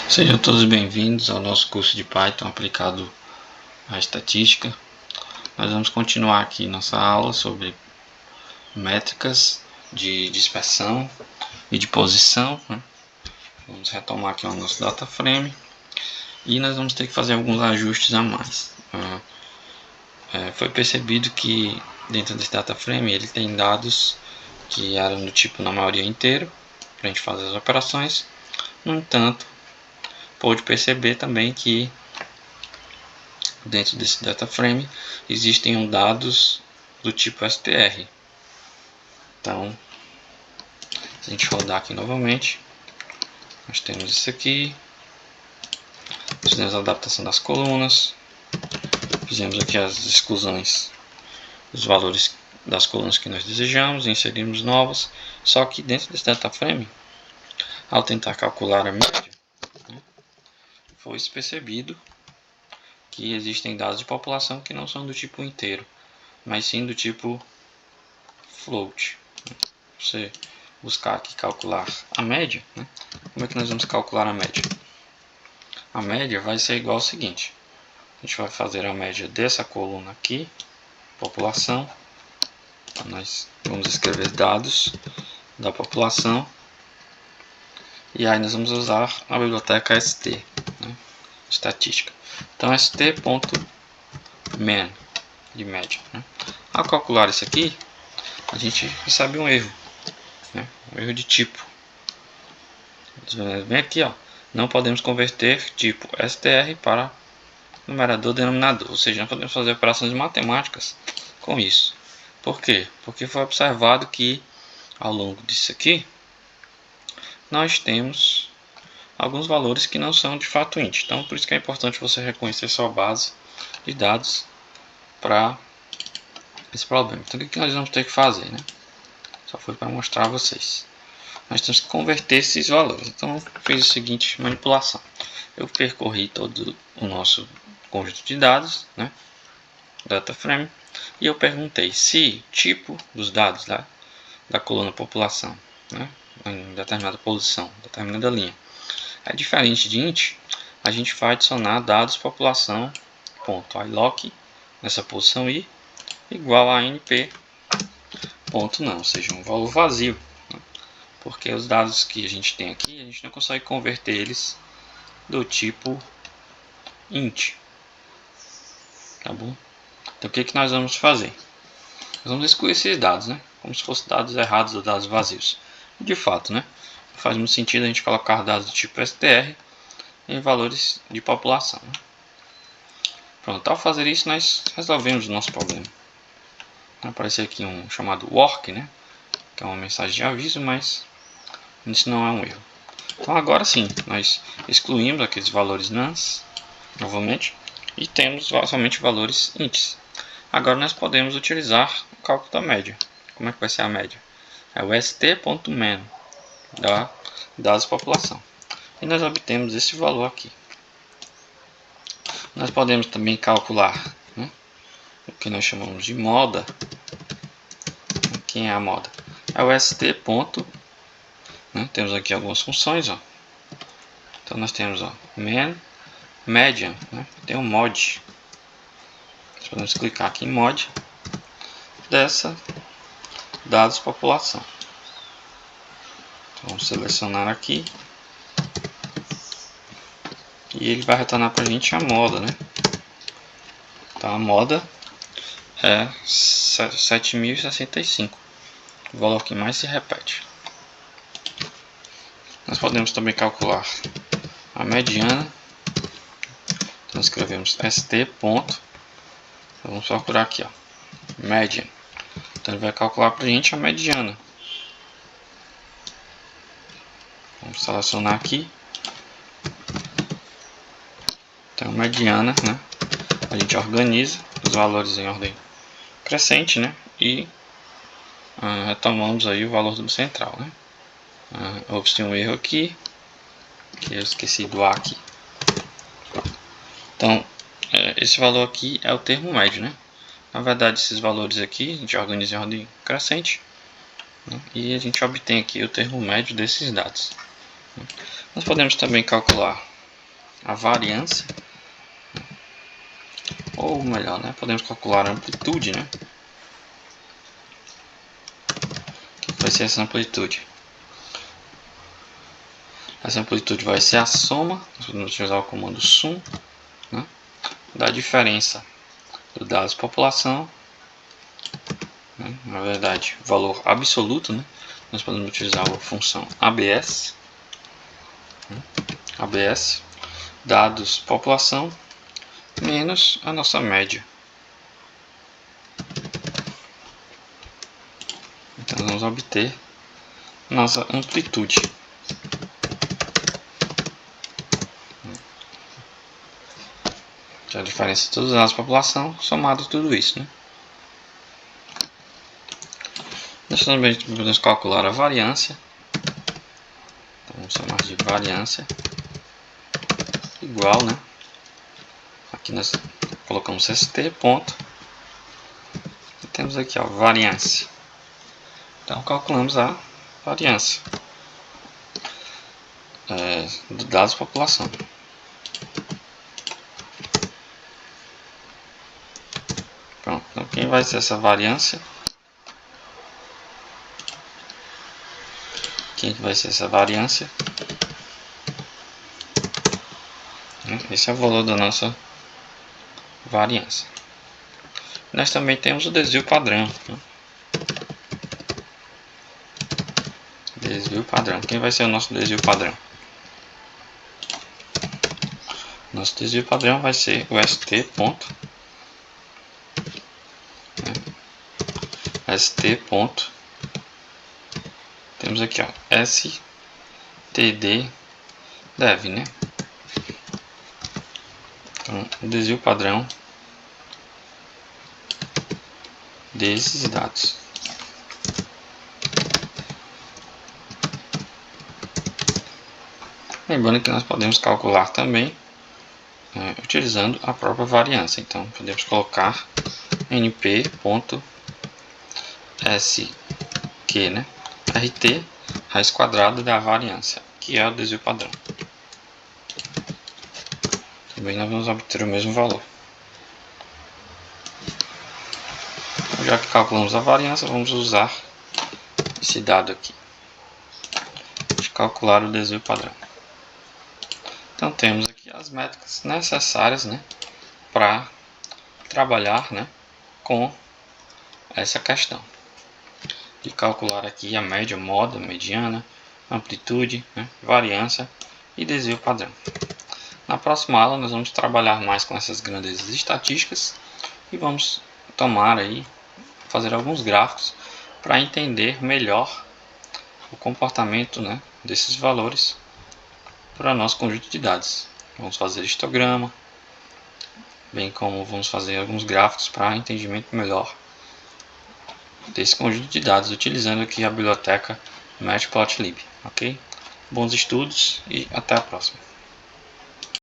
Sejam todos bem-vindos ao nosso curso de Python aplicado à estatística. Nós vamos continuar aqui nossa aula sobre métricas de dispersão e de posição, né? Vamos retomar aqui o nosso data frame e nós vamos ter que fazer alguns ajustes a mais. Foi percebido que dentro desse data frame ele tem dados que eram do tipo na maioria inteiro para a gente fazer as operações. No entanto, pode perceber também que dentro desse data frame existem dados do tipo str. Então, se a gente rodar aqui novamente, nós temos isso aqui. Fizemos a adaptação das colunas, fizemos aqui as exclusões dos valores das colunas que nós desejamos, inserimos novas. Só que dentro desse data frame, ao tentar calcular a média, foi percebido que existem dados de população que não são do tipo inteiro, mas sim do tipo float. Você buscar aqui calcular a média, né? Como é que nós vamos calcular a média? A média vai ser igual ao seguinte: a gente vai fazer a média dessa coluna aqui, população. Então nós vamos escrever dados da população e aí nós vamos usar a biblioteca st, né? Estatística. Então st.man de média, né? Ao calcular isso aqui, a gente recebe um erro, né? Um erro de tipo. Vem aqui, ó, não podemos converter tipo str para numerador denominador, ou seja, não podemos fazer operações matemáticas com isso. Por quê? Porque foi observado que ao longo disso aqui nós temos alguns valores que não são de fato int. Então por isso que é importante você reconhecer sua base de dados para esse problema. Então o que nós vamos ter que fazer, né? Só foi para mostrar a vocês. Nós temos que converter esses valores. Então eu fiz a seguinte manipulação: eu percorri todo o nosso conjunto de dados, né? Data frame, e eu perguntei se tipo dos dados da coluna população, né, em determinada posição, determinada linha, é diferente de int. A gente vai adicionar dados população ponto iloc nessa posição i igual a np ponto não, ou seja, um valor vazio, né, porque os dados que a gente tem aqui a gente não consegue converter eles do tipo int, tá bom? Então o que nós vamos fazer? Nós vamos excluir esses dados, né? Como se fossem dados errados ou dados vazios. De fato, né? Não faz muito sentido a gente colocar dados do tipo str em valores de população, né? Pronto, ao fazer isso nós resolvemos o nosso problema. Vai aparecer aqui um chamado work, né? Que é uma mensagem de aviso, mas isso não é um erro. Então agora sim, nós excluímos aqueles valores nans, novamente, e temos somente valores ints. Agora nós podemos utilizar o cálculo da média. Como é que vai ser a média? É o st.man da dados população. E nós obtemos esse valor aqui. Nós podemos também calcular, né, o que nós chamamos de moda. Quem é a moda? É o st. Né, temos aqui algumas funções, ó. Então nós temos, ó, man, median, né, tem um mod. Nós podemos clicar aqui em mod dessa dados população. Então, vamos selecionar aqui e ele vai retornar para a gente a moda, né? Então a moda é 7065, o valor que mais se repete. Nós podemos também calcular a mediana. Então escrevemos st. Vamos procurar aqui, ó, median. Então ele vai calcular para a gente a mediana. Vamos selecionar aqui. Então mediana, né? A gente organiza os valores em ordem crescente, né? E retomamos aí o valor do central, né? Houve um erro aqui, que eu esqueci do A aqui. Então esse valor aqui é o termo médio, né? Na verdade, esses valores aqui a gente organiza em ordem crescente, né? E a gente obtém aqui o termo médio desses dados. Nós podemos também calcular a variância, ou melhor, né, podemos calcular a amplitude, né? O que vai ser essa amplitude? Essa amplitude vai ser a soma, nós podemos utilizar o comando sum, né, da diferença do dados população, né, na verdade, valor absoluto, né? Nós podemos utilizar a função ABS, né, ABS, dados população, menos a nossa média. Então vamos obter nossa amplitude. Que é a diferença de todos os dados da população, somado tudo isso, né? Nós também podemos calcular a variância. Então vamos chamar de variância igual, né? Aqui nós colocamos ST ponto e temos aqui a variância. Então calculamos a variância do dados da população. Pronto, então quem vai ser essa variância? Quem vai ser essa variância? Esse é o valor da nossa variância. Nós também temos o desvio padrão, né? Desvio padrão. Quem vai ser o nosso desvio padrão? Nosso desvio padrão vai ser o ST ponto, né? ST ponto. Temos aqui, ó, STD dev, né? Então, o desvio padrão desses dados. Lembrando que nós podemos calcular também utilizando a própria variância. Então podemos colocar np.sk, né? RT raiz quadrada da variância, que é o desvio padrão. Também nós vamos obter o mesmo valor. Já que calculamos a variância, vamos usar esse dado aqui de calcular o desvio padrão. Então temos aqui as métricas necessárias, né, para trabalhar, né, com essa questão de calcular aqui a média, moda, mediana, amplitude, né, variância e desvio padrão. Na próxima aula nós vamos trabalhar mais com essas grandezas estatísticas e vamos fazer alguns gráficos para entender melhor o comportamento, né, desses valores para nosso conjunto de dados. Vamos fazer histograma, bem como vamos fazer alguns gráficos para entendimento melhor desse conjunto de dados, utilizando aqui a biblioteca Matplotlib. Ok? Bons estudos e até a próxima.